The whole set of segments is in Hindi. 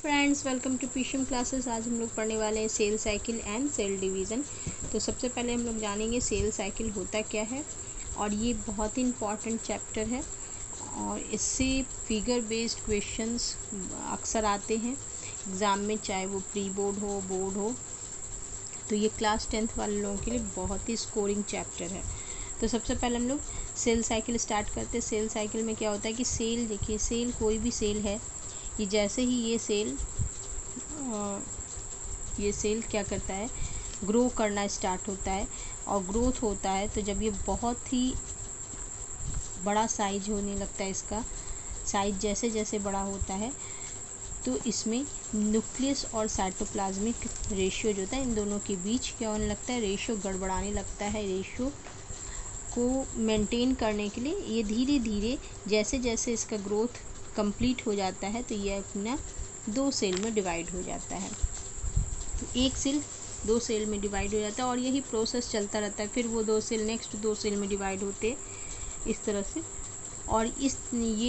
Friends, welcome to Pisham classes. आज हम लोग पढ़ने वाले हैं cell cycle and cell division. तो सबसे पहले हम लोग जानेंगे सेल साइकिल होता क्या है, और ये बहुत ही इम्पॉर्टेंट चैप्टर है और इससे फिगर बेस्ड क्वेश्चंस अक्सर आते हैं एग्ज़ाम में, चाहे वो प्री बोर्ड हो बोर्ड हो। तो ये क्लास 10th वाले लोगों के लिए बहुत ही स्कोरिंग चैप्टर है। तो सबसे पहले हम लोग सेल साइकिल स्टार्ट करते हैं। सेल साइकिल में क्या होता है कि सेल, देखिए सेल कोई भी सेल है, ये जैसे ही ये सेल क्या करता है, ग्रो करना स्टार्ट होता है और ग्रोथ होता है। तो जब ये बहुत ही बड़ा साइज होने लगता है, इसका साइज जैसे जैसे बड़ा होता है तो इसमें न्यूक्लियस और साइटोप्लाज्मिक रेशियो जो होता है, इन दोनों के बीच क्या होने लगता है, रेशियो गड़बड़ाने लगता है। रेशियो को मेंटेन करने के लिए ये धीरे धीरे जैसे जैसे इसका ग्रोथ कंप्लीट हो जाता है तो ये अपना 2 सेल में डिवाइड हो जाता है। तो एक सेल 2 सेल में डिवाइड हो जाता है और यही प्रोसेस चलता रहता है। फिर वो 2 सेल नेक्स्ट 2 सेल में डिवाइड होते इस तरह से। और ये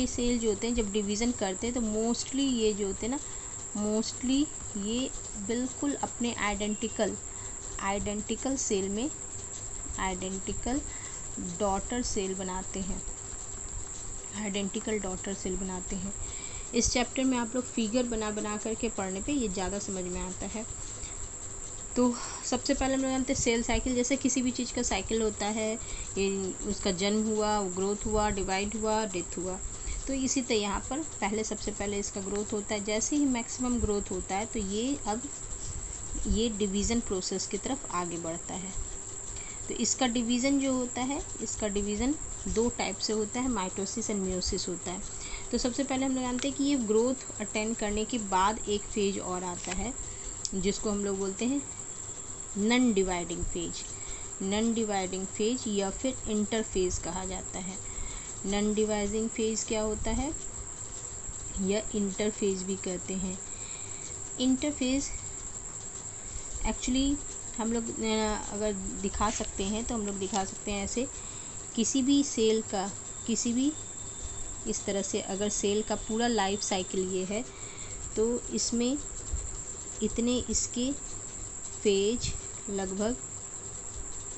सेल जो होते हैं जब डिवीज़न करते हैं तो मोस्टली ये जो होते हैं ना, मोस्टली ये बिल्कुल अपने आइडेंटिकल सेल में आइडेंटिकल डॉटर सेल बनाते हैं। इस चैप्टर में आप लोग फिगर बना करके पढ़ने पे ये ज़्यादा समझ में आता है। तो सबसे पहले हम लोग जानते हैं सेल साइकिल। जैसे किसी भी चीज़ का साइकिल होता है, ये उसका जन्म हुआ, ग्रोथ हुआ, डिवाइड हुआ, डेथ हुआ। तो इसी तरह यहाँ पर सबसे पहले इसका ग्रोथ होता है। जैसे ही मैक्सिमम ग्रोथ होता है तो ये डिवीज़न प्रोसेस की तरफ आगे बढ़ता है। तो इसका डिवीज़न जो होता है, इसका डिवीज़न 2 टाइप से होता है, माइटोसिस एंड मियोसिस होता है। तो सबसे पहले हम लोग जानते हैं कि ये ग्रोथ अटेंड करने के बाद एक फेज और आता है जिसको हम लोग बोलते हैं नॉन डिवाइडिंग फेज या फिर इंटरफेज कहा जाता है। नॉन डिवाइडिंग फेज क्या होता है, या इंटरफेज भी कहते हैं। इंटरफेज एक्चुअली हम लोग अगर दिखा सकते हैं तो हम लोग दिखा सकते हैं ऐसे, किसी भी सेल का, किसी भी इस तरह से अगर सेल का पूरा लाइफ साइकिल ये है तो इसमें इतने इसके फेज, लगभग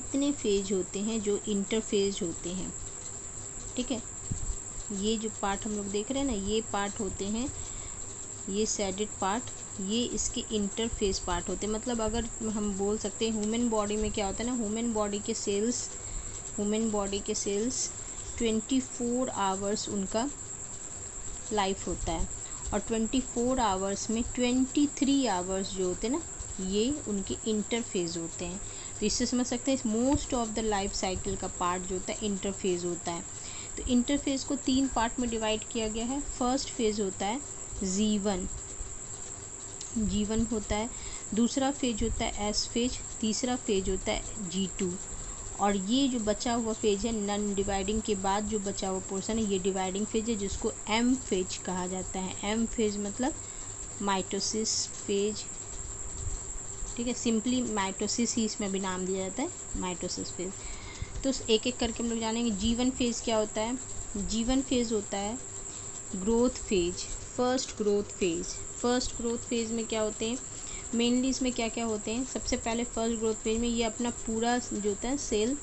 इतने फेज होते हैं जो इंटरफेज होते हैं। ठीक है, ये जो पार्ट हम लोग देख रहे हैं ना, ये पार्ट होते हैं, ये शेडेड पार्ट, ये इसके इंटरफेस पार्ट होते हैं। मतलब अगर हम बोल सकते हैं ह्यूमन बॉडी में क्या होता है ना, ह्यूमन बॉडी के सेल्स 24 आवर्स उनका लाइफ होता है और 24 आवर्स में 23 आवर्स जो होते हैं ना, ये उनके इंटरफेज होते हैं। तो इससे समझ सकते हैं most of the life cycle का पार्ट जो होता है इंटरफेज होता है। तो इंटरफेज को 3 पार्ट में डिवाइड किया गया है। फर्स्ट फेज होता है G1 होता है, दूसरा फेज होता है S फेज, तीसरा फेज होता है G2 और ये जो बचा हुआ फेज है नॉन डिवाइडिंग के बाद जो बचा हुआ पोर्शन है, ये डिवाइडिंग फेज है जिसको M फेज कहा जाता है। M फेज मतलब माइटोसिस फेज। ठीक है, सिंपली माइटोसिस ही इसमें भी नाम दिया जाता है, माइटोसिस फेज। तो एक एक करके हम लोग जानेंगे। G1 फेज क्या होता है। G1 फेज होता है growth phase, first growth phase में क्या होते हैं, मेनली इसमें क्या क्या होते हैं। सबसे पहले फर्स्ट ग्रोथ फेज में ये अपना पूरा जो होता है सेल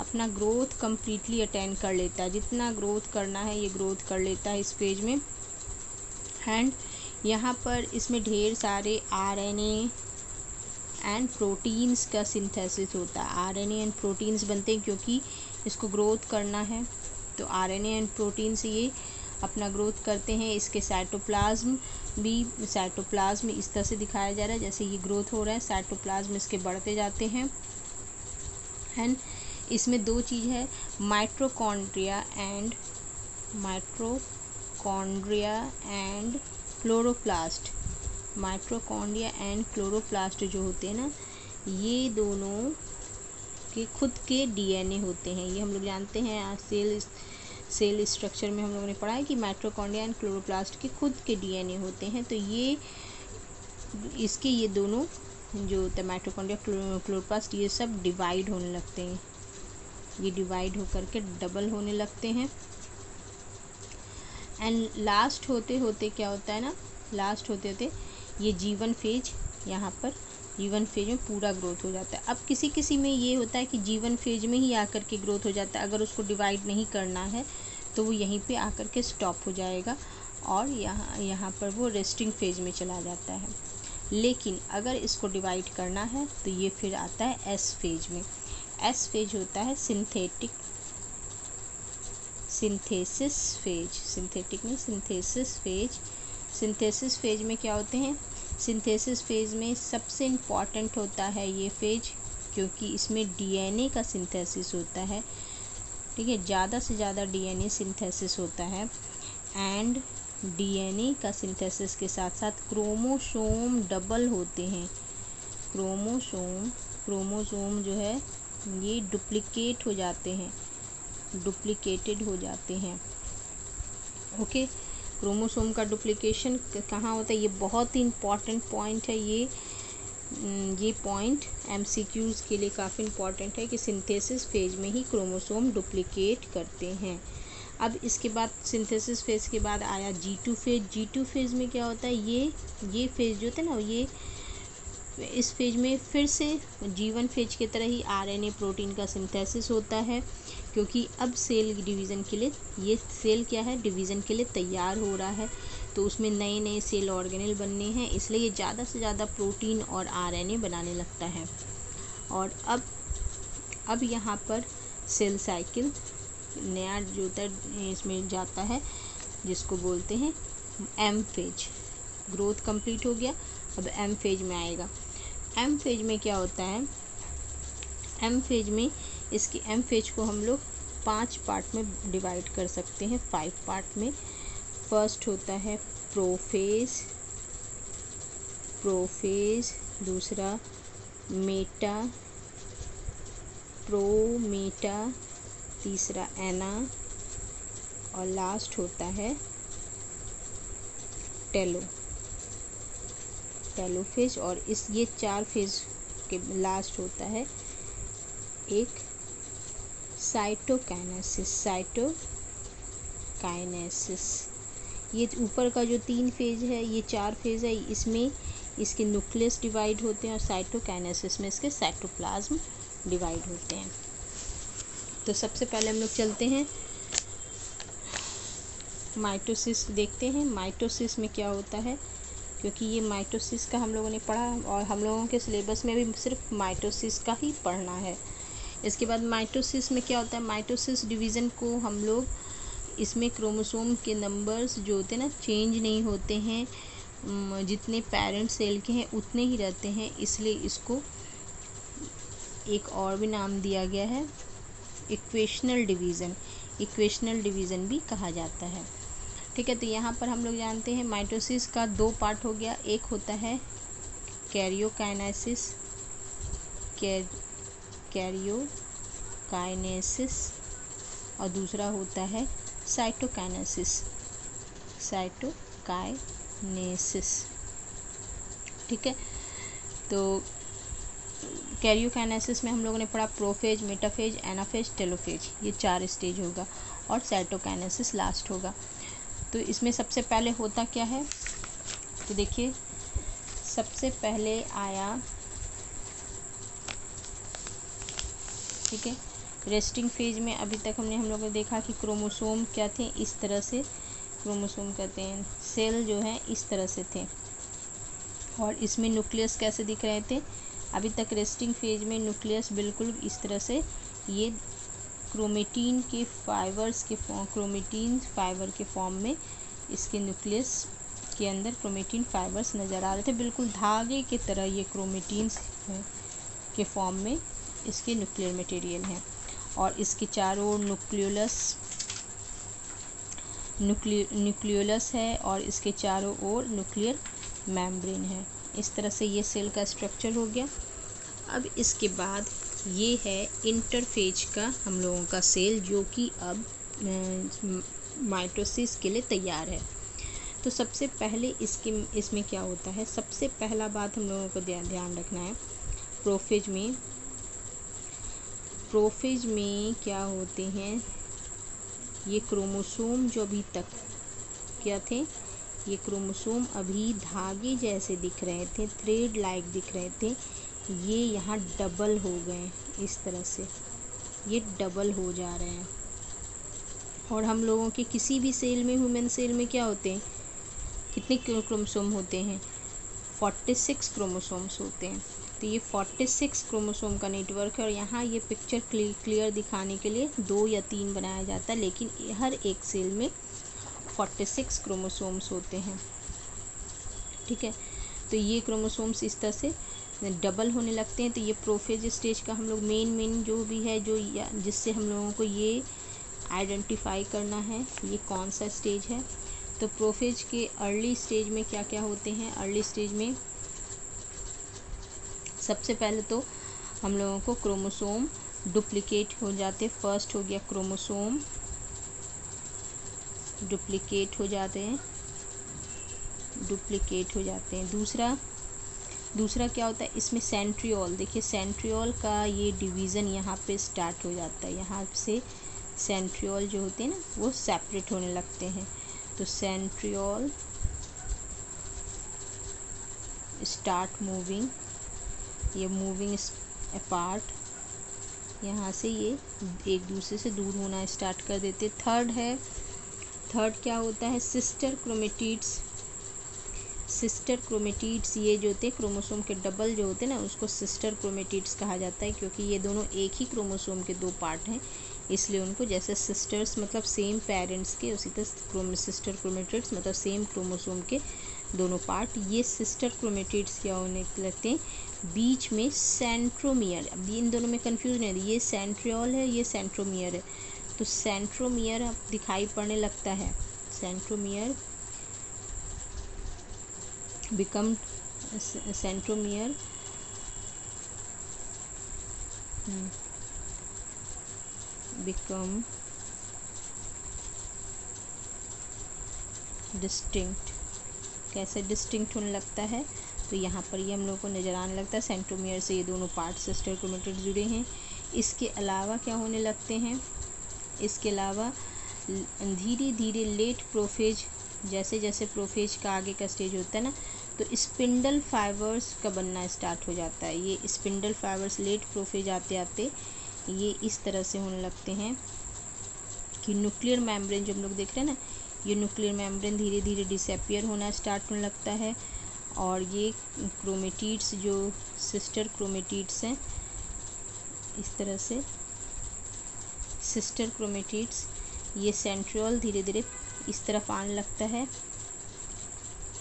अपना ग्रोथ कम्प्लीटली अटेंड कर लेता है, जितना ग्रोथ करना है ये ग्रोथ कर लेता है इस फेज में। एंड यहाँ पर इसमें ढेर सारे RNA एंड प्रोटीन्स का सिंथेसिस होता है। RNA एंड प्रोटीन्स बनते हैं क्योंकि इसको ग्रोथ करना है, तो RNA एंड प्रोटीन्स ये अपना ग्रोथ करते हैं। इसके साइटोप्लाज्म इस तरह से दिखाया जा रहा है, जैसे ये ग्रोथ हो रहा है, साइटोप्लाज्म इसके बढ़ते जाते हैं। एंड इसमें 2 चीज़ है, mitochondria and chloroplast. Mitochondria and chloroplast जो होते हैं ना, ये दोनों के खुद के DNA होते हैं। ये हम लोग जानते हैं सेल स्ट्रक्चर में हम लोगों ने पढ़ा है कि माइटोकॉन्ड्रिया एंड क्लोरोप्लास्ट के खुद के DNA होते हैं। तो ये दोनों जो होता है माइटोकॉन्ड्रिया क्लोरोप्लास्ट, ये सब डिवाइड होने लगते हैं, ये डिवाइड होकर के डबल होने लगते हैं। एंड लास्ट होते होते क्या होता है ना, लास्ट होते होते ये G1 फेज, यहाँ पर G1 फेज में पूरा ग्रोथ हो जाता है। अब किसी किसी में ये होता है कि G1 फेज में ही आकर के ग्रोथ हो जाता है, अगर उसको डिवाइड नहीं करना है तो वो यहीं पे आकर के स्टॉप हो जाएगा और यहाँ पर वो रेस्टिंग फेज में चला जाता है। लेकिन अगर इसको डिवाइड करना है तो ये फिर आता है S फेज में। S फेज होता है सिंथेसिस फेज, सिंथेटिक नहीं, सिंथेसिस फेज। सिंथेसिस फेज में क्या होते हैं, सिंथेसिस फेज में सबसे इम्पॉर्टेंट होता है ये फेज, क्योंकि इसमें डीएनए का सिंथेसिस होता है। ठीक है, ज़्यादा से ज़्यादा डीएनए सिंथेसिस होता है एंड डीएनए का सिंथेसिस के साथ साथ क्रोमोसोम डबल होते हैं। क्रोमोसोम जो है ये डुप्लीकेट हो जाते हैं, डुप्लीकेटेड हो जाते हैं। ओके, क्रोमोसोम का डुप्लीकेशन कहाँ होता है, ये बहुत ही इम्पॉर्टेंट पॉइंट है। ये पॉइंट एमसीक्यूज़ के लिए काफ़ी इम्पॉर्टेंट है कि सिंथेसिस फेज में ही क्रोमोसोम डुप्लीकेट करते हैं। अब इसके बाद सिंथेसिस फेज के बाद आया G2 फेज। G2 फेज में क्या होता है, ये फेज जो होता है ना, ये इस फेज में फिर से G1 फेज की तरह ही आरएनए प्रोटीन का सिंथेसिस होता है, क्योंकि अब सेल डिवीज़न के लिए, ये सेल क्या है, डिवीज़न के लिए तैयार हो रहा है, तो उसमें नए नए सेल ऑर्गेनेल बनने हैं, इसलिए ये ज़्यादा से ज़्यादा प्रोटीन और आरएनए बनाने लगता है। और अब यहाँ पर सेल साइकिल नया जो होता है इसमें जाता है, जिसको बोलते हैं M फेज। ग्रोथ कंप्लीट हो गया, अब M फेज में आएगा। M फेज में क्या होता है, M फेज में इसके M फेज को हम लोग 5 पार्ट में डिवाइड कर सकते हैं, 5 पार्ट में। फर्स्ट होता है प्रोफेज, दूसरा मेटा, प्रोमेटा, तीसरा एना और लास्ट होता है टेलोफेज। और ये 4 फेज के लास्ट होता है एक साइटोकाइनेसिस। ये ऊपर का जो 3 फेज है, ये 4 फेज है, इसमें इसके न्यूक्लियस डिवाइड होते हैं और साइटोकाइनेसिस में इसके साइटोप्लाज्म डिवाइड होते हैं। तो सबसे पहले हम लोग चलते हैं माइटोसिस देखते हैं। माइटोसिस में क्या होता है, क्योंकि ये माइटोसिस का हम लोगों ने पढ़ा और हम लोगों के सिलेबस में भी सिर्फ माइटोसिस का ही पढ़ना है। इसके बाद माइटोसिस में क्या होता है, माइटोसिस डिवीज़न को हम लोग, इसमें क्रोमोसोम के नंबर्स जो होते हैं ना, चेंज नहीं होते हैं, जितने पेरेंट सेल के हैं उतने ही रहते हैं, इसलिए इसको एक और भी नाम दिया गया है, इक्वेशनल डिवीज़न भी कहा जाता है। ठीक है, तो यहाँ पर हम लोग जानते हैं माइटोसिस का 2 पार्ट हो गया, एक होता है कैरियोकाइनेसिस और दूसरा होता है साइटोकाइनेसिस। ठीक है, तो कैरियोकाइनेसिस में हम लोगों ने पढ़ा प्रोफेज, मेटाफेज, एनाफेज, टेलोफेज, ये 4 स्टेज होगा और साइटोकाइनेसिस लास्ट होगा। तो इसमें सबसे पहले होता क्या है, तो देखिए सबसे पहले आया, ठीक है, रेस्टिंग फेज में अभी तक हम लोगों ने देखा कि क्रोमोसोम क्या थे, इस तरह से क्रोमोसोम कहते हैं, सेल जो है इस तरह से थे और इसमें न्यूक्लियस कैसे दिख रहे थे। अभी तक रेस्टिंग फेज में न्यूक्लियस बिल्कुल इस तरह से, ये क्रोमेटीन फाइबर के फॉर्म में इसके न्यूक्लियस के अंदर क्रोमेटीन फाइबर्स नज़र आ रहे थे, बिल्कुल धागे की तरह ये क्रोमेटीन्स के फॉर्म में इसके न्यूक्लियर मटेरियल हैं। और इसके चारों ओर न्यूक्लियोलस है और इसके चारों ओर न्यूक्लियर मेम्ब्रेन है। इस तरह से ये सेल का स्ट्रक्चर हो गया। अब इसके बाद ये है इंटरफेज का हम लोगों का सेल, जो कि अब माइटोसिस के लिए तैयार है। तो सबसे पहले इसमें क्या होता है, सबसे पहला बात हम लोगों को ध्यान रखना है, प्रोफेज में क्या होते हैं, ये क्रोमोसोम जो अभी तक क्या थे, ये क्रोमोसोम अभी धागे जैसे दिख रहे थे, थ्रेड लाइक दिख रहे थे, ये यहाँ डबल हो गए। इस तरह से ये डबल हो जा रहे हैं। और हम लोगों के किसी भी सेल में, ह्यूमन सेल में क्या होते हैं, कितने क्रोमोसोम होते हैं? 46 क्रोमोसोम्स होते हैं। तो ये 46 क्रोमोसोम का नेटवर्क है। और यहाँ ये पिक्चर क्लियर दिखाने के लिए 2 या 3 बनाया जाता है, लेकिन हर एक सेल में 46 क्रोमोसोम्स होते हैं। ठीक है, तो ये क्रोमोसोम्स इस तरह से डबल होने लगते हैं। तो ये प्रोफेज स्टेज का हम लोग मेन जो भी है, जो जिससे हम लोगों को ये आइडेंटिफाई करना है ये कौन सा स्टेज है। तो प्रोफेज के अर्ली स्टेज में क्या क्या होते हैं? अर्ली स्टेज में सबसे पहले तो हम लोगों को क्रोमोसोम डुप्लीकेट हो जाते। फर्स्ट हो गया क्रोमोसोम डुप्लीकेट हो जाते हैं, दूसरा क्या होता है इसमें? सेंट्रियोल। देखिए सेंट्रियोल का ये डिवीज़न यहाँ पे स्टार्ट हो जाता है। यहाँ से सेंट्रियोल जो होते हैं ना वो सेपरेट होने लगते हैं। तो सेंट्रियोल स्टार्ट मूविंग, ये मूविंग अपार्ट, यहाँ से ये एक दूसरे से दूर होना स्टार्ट कर देते। थर्ड क्या होता है? Sister chromatids. सिस्टर क्रोमेटिड्स ये जो होते हैं क्रोमोसोम के डबल जो होते हैं ना उसको सिस्टर क्रोमेटिड्स कहा जाता है, क्योंकि ये दोनों एक ही क्रोमोसोम के 2 पार्ट हैं, इसलिए उनको जैसे सिस्टर्स मतलब सेम पेरेंट्स के, उसी तरह सिस्टर क्रोमेटिड्स मतलब सेम क्रोमोसोम के दोनों पार्ट। ये सिस्टर क्रोमेटिड्स क्या होने लगते हैं? बीच में सेंट्रोमियर। अब इन दोनों में कंफ्यूजन है, ये सेंट्रियोल है, ये सेंट्रोमियर है। तो सेंट्रोमियर अब दिखाई पड़ने लगता है। Centromere become centromere become distinct. कैसे डिस्टिंक्ट होने लगता है? तो यहाँ पर ये हम लोग को नज़र आने लगता है सेंट्रोमियर से ये दोनों पार्ट सिस्टर क्रोमेटिड्स जुड़े हैं। इसके अलावा क्या होने लगते हैं? इसके अलावा धीरे धीरे लेट प्रोफेज, जैसे जैसे प्रोफेज का आगे का स्टेज होता है ना, तो स्पिंडल फाइबर्स का बनना स्टार्ट हो जाता है। ये स्पिंडल फाइबर्स लेट प्रोफेज आते आते ये इस तरह से होने लगते हैं कि न्यूक्लियर मेम्ब्रेन जो हम लोग देख रहे हैं ना, ये न्यूक्लियर मेम्ब्रेन धीरे धीरे डिसअपियर होना स्टार्ट होने लगता है। और ये क्रोमेटिड्स जो सिस्टर क्रोमेटिड्स हैं, इस तरह से सिस्टर क्रोमेटिड्स, ये सेंट्रियोल धीरे धीरे इस तरफ आने लगता है,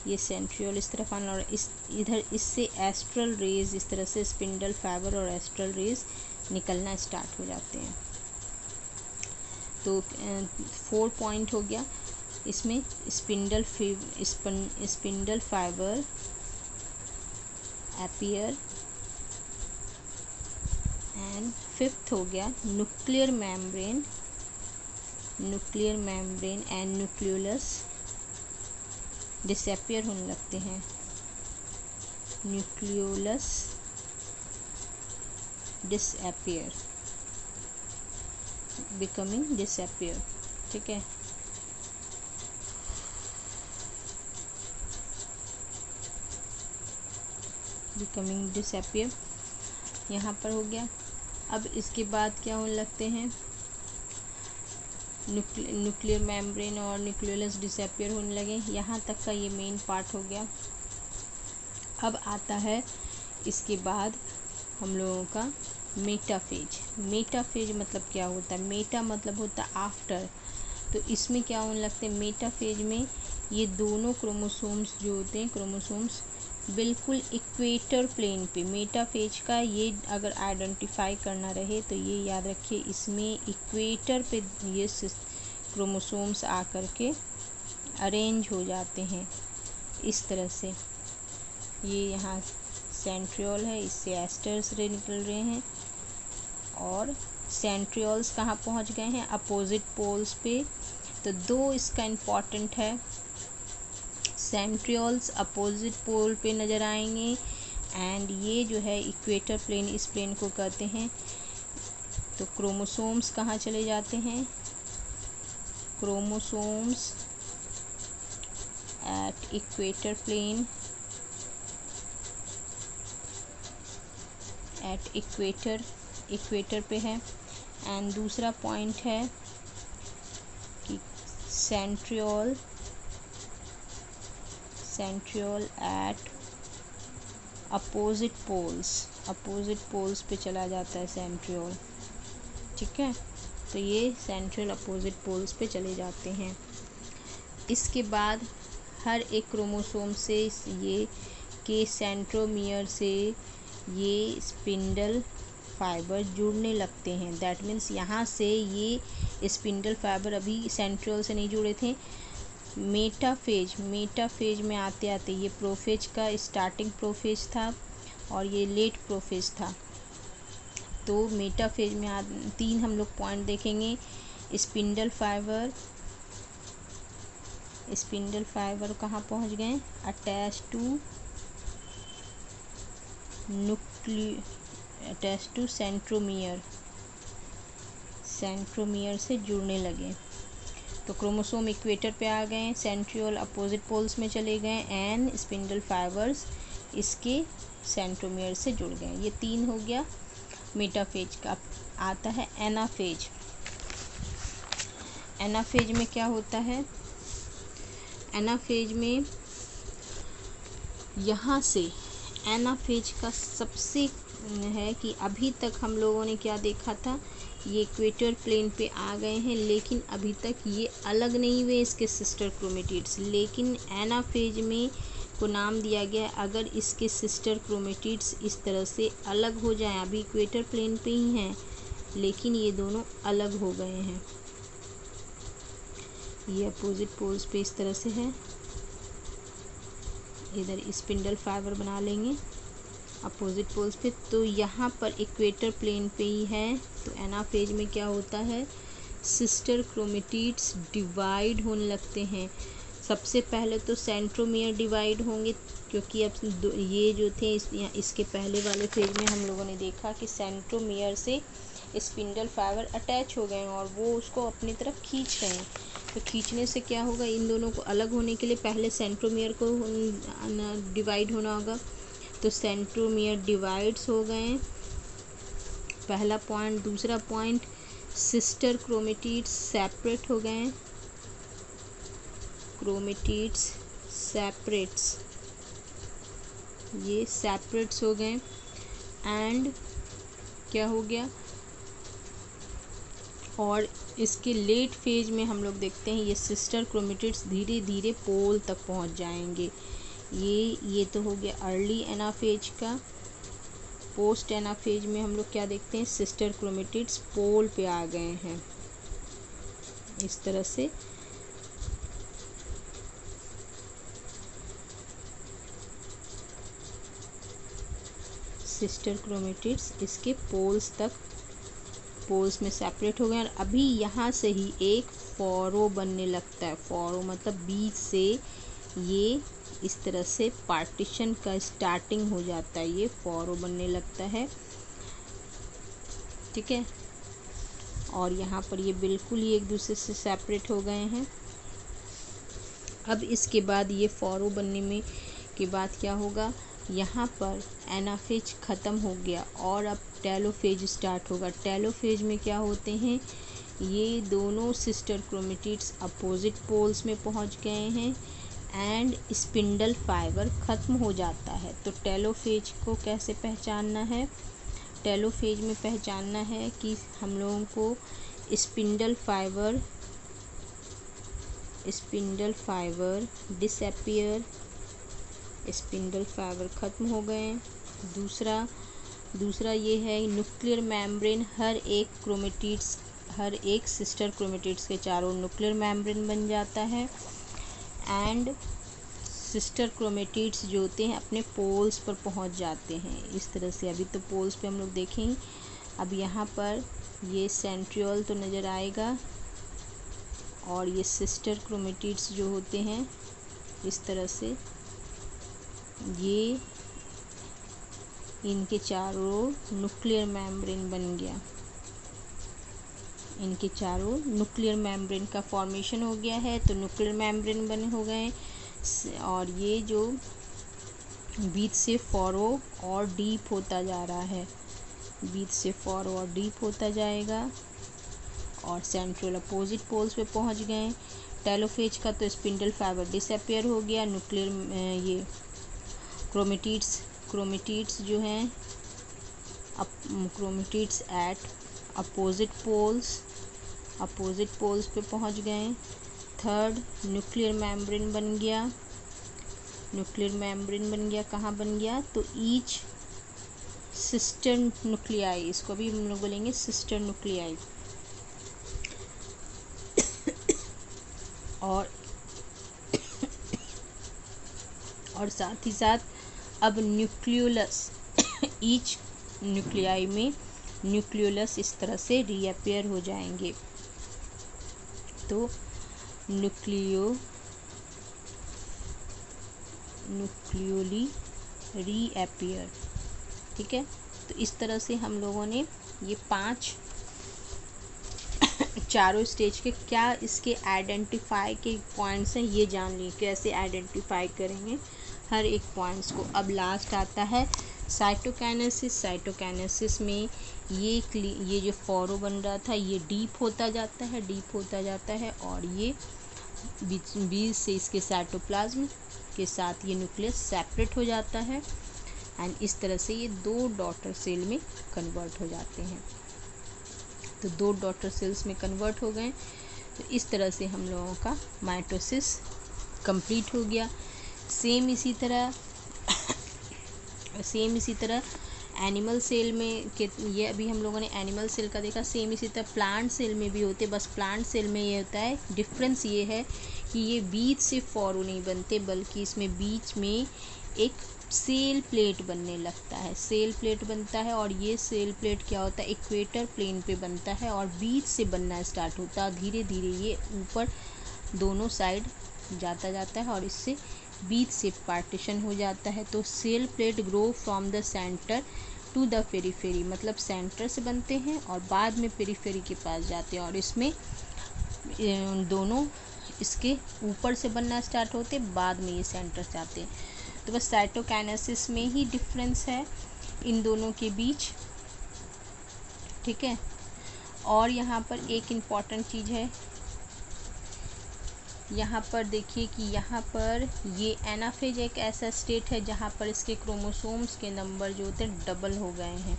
ये सेंट्रियोल इस तरफ आना, और इधर इससे एस्ट्रल रेज, इस तरह से स्पिंडल फाइबर और एस्ट्रल रेज निकलना स्टार्ट हो जाते हैं। तो 4 पॉइंट हो गया इसमें, spindle fibre appear, and 5th हो गया nuclear membrane and nucleolus disappear होने लगते हैं। Nucleolus disappear, becoming disappear. ठीक है, बिकमिंग डिसअपियर यहाँ पर हो गया। अब इसके बाद क्या होने लगते हैं? न्यूक्लियर मेम्ब्रेन और न्यूक्लियोलस डिसअपियर होने लगे। यहाँ तक का ये मेन पार्ट हो गया। अब आता है इसके बाद हम लोगों का मेटाफेज। मेटाफेज मतलब क्या होता है? मेटा मतलब होता है आफ्टर। तो इसमें क्या होने लगते हैं? मेटाफेज में ये दोनों क्रोमोसोम्स जो होते हैं, क्रोमोसोम्स बिल्कुल इक्वेटर प्लेन पे, मेटाफेज का ये अगर आइडेंटिफाई करना रहे तो ये याद रखिए, इसमें इक्वेटर पे ये क्रोमोसोम्स आकर के अरेंज हो जाते हैं इस तरह से। ये यहाँ सेंट्रियोल है, इससे एस्टर्स रे निकल रहे हैं, और सेंट्रियोल्स कहाँ पहुँच गए हैं? अपोजिट पोल्स पे। तो 2 इसका इम्पॉर्टेंट है, सेंट्रियोल्स अपोजिट पोल पे नज़र आएंगे, एंड ये जो है इक्वेटर प्लेन, इस प्लेन को कहते हैं। तो क्रोमोसोम्स कहाँ चले जाते हैं? Chromosomes at equator plane, at equator पे है। एंड दूसरा पॉइंट है कि सेंट्रियोल एट अपोजिट पोल्स पे चला जाता है सेंट्रियोल। ठीक है, तो ये सेंट्रियल अपोजिट पोल्स पे चले जाते हैं। इसके बाद हर एक क्रोमोसोम से ये के सेंट्रोमियर से ये स्पिंडल फाइबर जुड़ने लगते हैं। दैट मीन्स यहाँ से ये स्पिंडल फाइबर अभी सेंट्रियोल से नहीं जुड़े थे। मेटाफेज में आते आते ये प्रोफेज का स्टार्टिंग प्रोफेज था और ये लेट प्रोफेज था। तो मेटाफेज में 3 हम लोग पॉइंट देखेंगे। स्पिंडल फाइबर कहाँ पहुँच गए? अटैच टू सेंट्रोमियर से जुड़ने लगे। तो क्रोमोसोम इक्वेटर पे आ गए, सेंट्रियोल अपोजिट पोल्स में चले गए एंड स्पिंडल फाइबर्स इसके सेंट्रोमियर से जुड़ गए। ये 3 हो गया मेटाफेज का। आता है एनाफेज। एनाफेज में क्या होता है? एनाफेज में यहाँ से एनाफेज का सबसे है कि अभी तक हम लोगों ने क्या देखा था, ये इक्वेटर प्लेन पे आ गए हैं, लेकिन अभी तक ये अलग नहीं हुए इसके सिस्टर क्रोमेटिड्स। लेकिन एनाफेज में को नाम दिया गया अगर इसके सिस्टर क्रोमेटिड्स इस तरह से अलग हो जाएं। अभी इक्वेटर प्लेन पे ही हैं लेकिन ये दोनों अलग हो गए हैं। ये अपोजिट पोल्स पे इस तरह से है। इधर स्पिंडल फाइबर बना लेंगे अपोजिट पोल्स पे। तो यहाँ पर इक्वेटर प्लेन पे ही है। तो एनाफेज में क्या होता है, सिस्टर क्रोमेटिड्स डिवाइड होने लगते हैं। सबसे पहले तो सेंट्रोमियर डिवाइड होंगे, क्योंकि अब ये जो थे इसके पहले वाले फेज में हम लोगों ने देखा कि सेंट्रोमियर से स्पिंडल फाइबर अटैच हो गए हैं और वो उसको अपनी तरफ खींच रहे हैं। तो खींचने से क्या होगा, इन दोनों को अलग होने के लिए पहले सेंट्रोमियर को डिवाइड होना होगा। तो सेंट्रोमियर डिवाइड्स हो गए, पहला पॉइंट। दूसरा पॉइंट, सिस्टर क्रोमेटिड्स सेपरेट हो गए, क्रोमेटिड्स सेपरेट्स, ये सेपरेट्स हो गए। एंड क्या हो गया, और इसके लेट फेज में हम लोग देखते हैं ये सिस्टर क्रोमेटिड्स धीरे धीरे पोल तक पहुंच जाएंगे। ये तो हो गया अर्ली एनाफेज का। पोस्ट एनाफेज में हम लोग क्या देखते हैं, सिस्टर क्रोमेटिड्स पोल पे आ गए हैं इस तरह से। सिस्टर क्रोमेटिड्स इसके पोल्स में सेपरेट हो गए और अभी यहाँ से ही एक फॉरो बनने लगता है। फॉरो मतलब बीच से ये इस तरह से पार्टीशन का स्टार्टिंग हो जाता है, ये फॉरो बनने लगता है। ठीक है, और यहाँ पर ये बिल्कुल ही एक दूसरे से सेपरेट हो गए हैं। अब इसके बाद ये फॉरो बनने में के बाद क्या होगा, यहाँ पर एनाफेज ख़त्म हो गया और अब टेलोफेज स्टार्ट होगा। टेलोफेज में क्या होते हैं, ये दोनों सिस्टर क्रोमेटिड्स अपोजिट पोल्स में पहुँच गए हैं एंड स्पिंडल फाइबर ख़त्म हो जाता है। तो टेलोफेज को कैसे पहचानना है, टेलोफेज में पहचानना है कि हम लोगों को spindle fibre disappear, spindle fibre ख़त्म हो गए। दूसरा ये है न्यूक्लियर मेम्ब्रेन, हर एक सिस्टर क्रोमेटिड्स के चारों न्यूक्लियर मेम्ब्रेन बन जाता है एंड सिस्टर क्रोमेटिड्स जो होते हैं अपने पोल्स पर पहुंच जाते हैं इस तरह से। अभी तो पोल्स पे हम लोग देखें, अब यहाँ पर ये सेंट्रियोल तो नज़र आएगा और ये सिस्टर क्रोमेटिड्स जो होते हैं इस तरह से, ये इनके चारों न्यूक्लियर मेम्ब्रेन बन गया। इनके चारों न्यूक्लियर मेम्ब्रेन का फॉर्मेशन हो गया है। तो न्यूक्लियर मेम्ब्रेन बने हो गए, और ये जो बीच से फॉरो और डीप होता जा रहा है, बीच से फॉरो और डीप होता जाएगा और सेंट्रल अपोजिट पोल्स पे पहुंच गए। टेलोफेज का तो स्पिंडल फाइबर डिसअपियर हो गया। न्यूक्लियर ये क्रोमेटिड्स जो हैं क्रोमेटिड्स एट अपोजिट पोल्स पे पहुंच गए। थर्ड, न्यूक्लियर मेम्ब्रेन बन गया। कहाँ बन गया? तो ईच सिस्टर न्यूक्लियाई, इसको भी हम लोग बोलेंगे सिस्टर न्यूक्लियाई। और साथ ही साथ अब न्यूक्लियोलस ईच न्यूक्लियाई में न्यूक्लियोलस इस तरह से रीअपियर हो जाएंगे। तो न्यूक्लियोली रीअपियर, ठीक है। तो इस तरह से हम लोगों ने ये 5 चारों स्टेज के क्या इसके आइडेंटिफाई के पॉइंट्स हैं ये जान लिए, कैसे आइडेंटिफाई करेंगे हर एक पॉइंट्स को। अब लास्ट आता है साइटोकाइनेसिस में ये जो फॉरो बन रहा था ये डीप होता जाता है और ये बीच से इसके साइटोप्लाज्म के साथ ये न्यूक्लियस सेपरेट हो जाता है एंड इस तरह से ये 2 डॉटर सेल में कन्वर्ट हो जाते हैं। तो 2 डॉटर सेल्स में कन्वर्ट हो गए। तो इस तरह से हम लोगों का माइटोसिस कंप्लीट हो गया। सेम इसी तरह एनिमल सेल में ये अभी हम लोगों ने एनिमल सेल का देखा। सेम इसी तरह प्लांट सेल में भी होते, बस प्लांट सेल में ये होता है, डिफरेंस ये है कि ये बीच से फॉरो नहीं बनते बल्कि इसमें बीच में एक सेल प्लेट बनने लगता है, सेल प्लेट बनता है। और ये सेल प्लेट क्या होता है, इक्वेटर प्लेन पे बनता है और बीच से बनना स्टार्ट होता है। धीरे धीरे ये ऊपर दोनों साइड जाता है और इससे बीच से पार्टीशन हो जाता है। तो cell plate grow from the centre to the periphery, मतलब सेंटर से बनते हैं और बाद में पेरीफेरी के पास जाते हैं और इसमें दोनों इसके ऊपर से बनना स्टार्ट होते, बाद में ये सेंटर से आते हैं। तो बस साइटोकाइनेसिस में ही डिफरेंस है इन दोनों के बीच, ठीक है। और यहाँ पर एक इम्पॉर्टेंट चीज़ है, यहाँ पर देखिए कि यहाँ पर ये एनाफेज एक ऐसा स्टेट है जहाँ पर इसके क्रोमोसोम्स के नंबर जो होते हैं डबल हो गए हैं।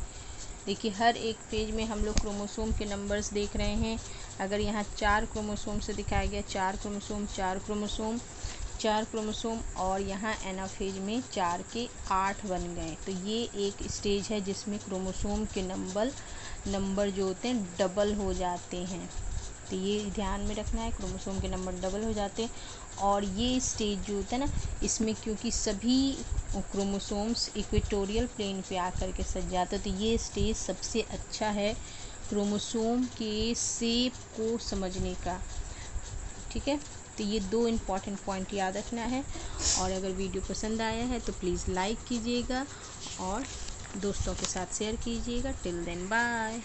देखिए हर एक फेज में हम लोग क्रोमोसोम के नंबर्स देख रहे हैं। अगर यहाँ 4 क्रोमोसोम से दिखाया गया 4 क्रोमोसोम और यहाँ एनाफेज में 4 के 8 बन गए। तो ये एक स्टेज है जिसमें क्रोमोसोम के नंबर जो होते हैं डबल हो जाते हैं। तो ये ध्यान में रखना है, क्रोमोसोम के नंबर डबल हो जाते हैं। और ये स्टेज जो होता है ना, इसमें क्योंकि सभी क्रोमोसोम्स इक्वेटोरियल प्लेन पे आकर के सज जाते हैं, तो ये स्टेज सबसे अच्छा है क्रोमोसोम के शेप को समझने का, ठीक है। तो ये 2 इम्पॉर्टेंट पॉइंट याद रखना है। और अगर वीडियो पसंद आया है तो प्लीज़ लाइक कीजिएगा और दोस्तों के साथ शेयर कीजिएगा। Till then bye.